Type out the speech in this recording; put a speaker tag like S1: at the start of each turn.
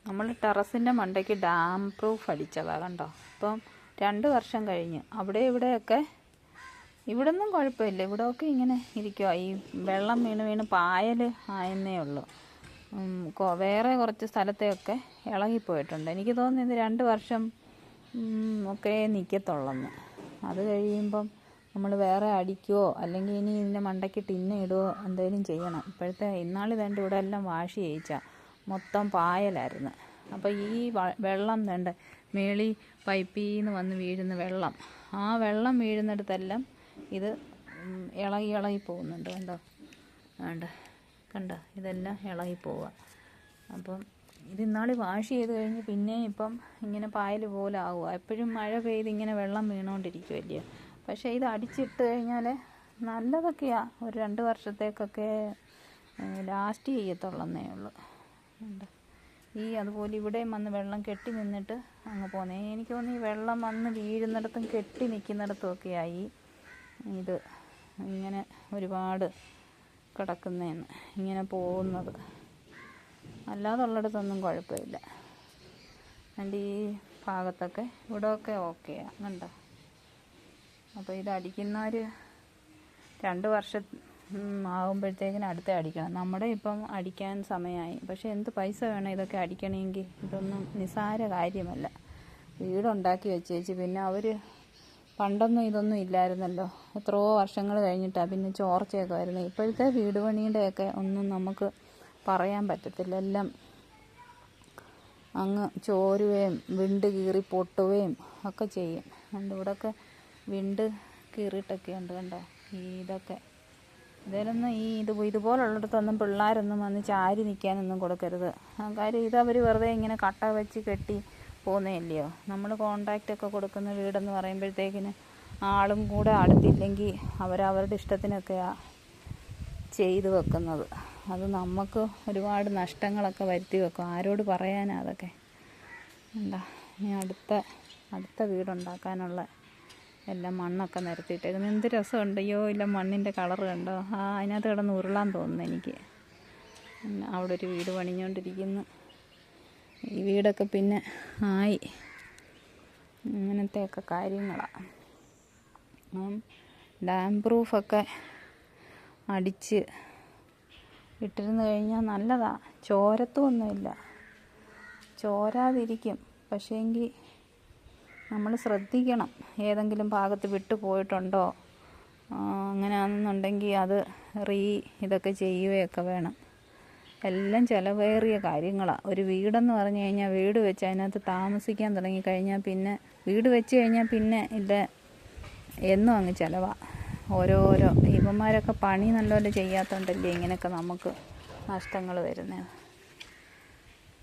S1: നമ്മൾ ടെറസിൻ്റെ മണ്ടയ്ക്ക് ഡാം പ്രൂഫ് അടിച്ചതാണ് കണ്ടോ. ഇപ്പം 2 വർഷം കഴിഞ്ഞ് അവിടെ ഇവിടെയൊക്കെ ഇവിടെ ഒന്നും കുഴപ്പമില്ല, ഇവിടെയൊക്കെ ഇങ്ങനെ ഇരിക്കുക. ഈ വെള്ളം വീണ് പായൽ ആയെന്നേ ഉള്ളൂ. വേറെ കുറച്ച് സ്ഥലത്തെയൊക്കെ ഇളകിപ്പോയിട്ടുണ്ട്. എനിക്ക് തോന്നുന്നത് 2 വർഷം ഒക്കെ നിൽക്കത്തുള്ളെന്ന്. അത് കഴിയുമ്പം നമ്മൾ വേറെ അടിക്കുകയോ അല്ലെങ്കിൽ ഇനി ഇതിൻ്റെ മണ്ടയ്ക്ക് ടിന്ന് ഇടുകയോ എന്തെങ്കിലും ചെയ്യണം. ഇപ്പോഴത്തെ ഇന്നാളിതേണ്ട ഇവിടെ എല്ലാം വാഷ് ചെയ്യിച്ചാൽ മൊത്തം പായലായിരുന്നു. അപ്പോൾ ഈ വെള്ളം വേണ്ട മേളി പൈപ്പിൽ നിന്ന് വന്ന് വീഴുന്ന വെള്ളം, ആ വെള്ളം വീഴുന്നിടത്തെല്ലാം ഇത് ഇളകി പോകുന്നുണ്ട്. കണ്ടോ ഇതെല്ലാം ഇളകി പോവുക. അപ്പം ഇത് ഇന്നാൾ വാഷ് ചെയ്ത് കഴിഞ്ഞ് പിന്നെ ഇപ്പം ഇങ്ങനെ പായൽ പോലെ ആവുക. എപ്പോഴും മഴ പെയ്ത് ഇങ്ങനെ വെള്ളം വീണുകൊണ്ടിരിക്കുമല്ലേ. പക്ഷേ ഇത് അടിച്ചിട്ട് കഴിഞ്ഞാൽ നല്ലതൊക്കെയാണ്. ഒരു 2 വർഷത്തേക്കൊക്കെ ലാസ്റ്റ് ചെയ്യത്തുള്ളന്നേ ഉള്ളൂ. അതുപോലെ ഇവിടെയും വന്ന് വെള്ളം കെട്ടി നിന്നിട്ട് അങ്ങ് പോകുന്നേ. എനിക്ക് തോന്നുന്നു ഈ വെള്ളം വന്ന് വീഴുന്നിടത്തും കെട്ടി നിൽക്കുന്നിടത്തുമൊക്കെയായി ഇത് ഇങ്ങനെ ഒരുപാട് കിടക്കുന്നതെന്ന് ഇങ്ങനെ പോകുന്നത്. അല്ലാതുള്ളിടത്തൊന്നും കുഴപ്പമില്ല. എൻ്റെ ഈ ഭാഗത്തൊക്കെ ഇവിടെയൊക്കെ ഓക്കെയാണ് കണ്ടോ. അപ്പോൾ ഇത് അടിക്കുന്നവർ 2 വർഷം ആകുമ്പോഴത്തേക്കിന് അടുത്ത അടിക്കണം. നമ്മുടെ ഇപ്പം അടിക്കാൻ സമയമായി. പക്ഷേ എന്ത് പൈസ വേണം ഇതൊക്കെ അടിക്കണമെങ്കിൽ. ഇതൊന്നും നിസ്സാര കാര്യമല്ല. വീടുണ്ടാക്കി വെച്ചേച്ച് പിന്നെ അവർ പണ്ടൊന്നും ഇതൊന്നും ഇല്ലായിരുന്നല്ലോ. എത്രയോ വർഷങ്ങൾ കഴിഞ്ഞിട്ടാണ് പിന്നെ ചോർച്ചയൊക്കെ വരുന്നത്. ഇപ്പോഴത്തെ വീട് പണിയുടെയൊക്കെ ഒന്നും നമുക്ക് പറയാൻ പറ്റത്തില്ല. എല്ലാം അങ്ങ് ചോരുകയും വിണ്ട് കീറി പൊട്ടുകയും ഒക്കെ ചെയ്യും. അതുകൊണ്ട് ഇവിടെയൊക്കെ വിണ്ട് കീറിയിട്ടൊക്കെ ഉണ്ട് കണ്ടോ. ഇതിലൊന്നും ഇതുപോലുള്ളിടത്തൊന്നും പിള്ളേരൊന്നും വന്ന് ചാരി നിൽക്കാനൊന്നും കൊടുക്കരുത്. കാര്യം ഇതവർ വെറുതെ ഇങ്ങനെ കട്ട വെച്ച് കെട്ടി പോകുന്നതല്ലയോ. നമ്മൾ കോൺട്രാക്റ്റൊക്കെ കൊടുക്കുന്ന വീടെന്ന് പറയുമ്പോഴത്തേക്കിന് ആളും കൂടെ അടുത്തില്ലെങ്കിൽ അവരവരുടെ ഇഷ്ടത്തിനൊക്കെയാണ് ചെയ്തു വെക്കുന്നത്. അത് നമുക്ക് ഒരുപാട് നഷ്ടങ്ങളൊക്കെ വരുത്തി വെക്കും. ആരോട് പറയാനാ അതൊക്കെ. ഇനി അടുത്ത വീടുണ്ടാക്കാനുള്ള എല്ലാം മണ്ണൊക്കെ നിരത്തിയിട്ടേക്കുന്നു. എന്ത് രസമുണ്ട്. ഇല്ല മണ്ണിൻ്റെ കളറ് കണ്ടോ. അതിനകത്ത് കിടന്ന് ഉരുളാൻ തോന്നുന്നു എനിക്ക്. അവിടെ ഒരു വീട് പണിഞ്ഞുകൊണ്ടിരിക്കുന്നു. ഈ വീടൊക്കെ പിന്നെ ആയി. ഇങ്ങനത്തെയൊക്കെ കാര്യങ്ങളാണ്. ഡാം പ്രൂഫൊക്കെ അടിച്ച് ഇട്ടിരുന്ന് കഴിഞ്ഞാൽ നല്ലതാണ്. ചോരത്തൊന്നുമില്ല, ചോരാതിരിക്കും. പക്ഷേങ്കിൽ നമ്മൾ ശ്രദ്ധിക്കണം. ഏതെങ്കിലും ഭാഗത്ത് വിട്ടു പോയിട്ടുണ്ടോ അങ്ങനെയാണെന്നുണ്ടെങ്കിൽ അത് ഇതൊക്കെ ചെയ്യുകയൊക്കെ വേണം. എല്ലാം ചിലവേറിയ കാര്യങ്ങളാണ്. ഒരു വീടെന്ന് പറഞ്ഞു കഴിഞ്ഞാൽ വീട് വെച്ച് അതിനകത്ത് താമസിക്കാൻ തുടങ്ങിക്കഴിഞ്ഞാൽ പിന്നെ വീട് വെച്ച് കഴിഞ്ഞാൽ പിന്നെ എന്നും അങ്ങ് ചിലവാണ്. ഓരോരോ ഇവന്മാരൊക്കെ പണി നല്ലപോലെ ചെയ്യാത്തതുകൊണ്ടല്ലേ ഇങ്ങനെയൊക്കെ നമുക്ക് നഷ്ടങ്ങൾ വരുന്നത്.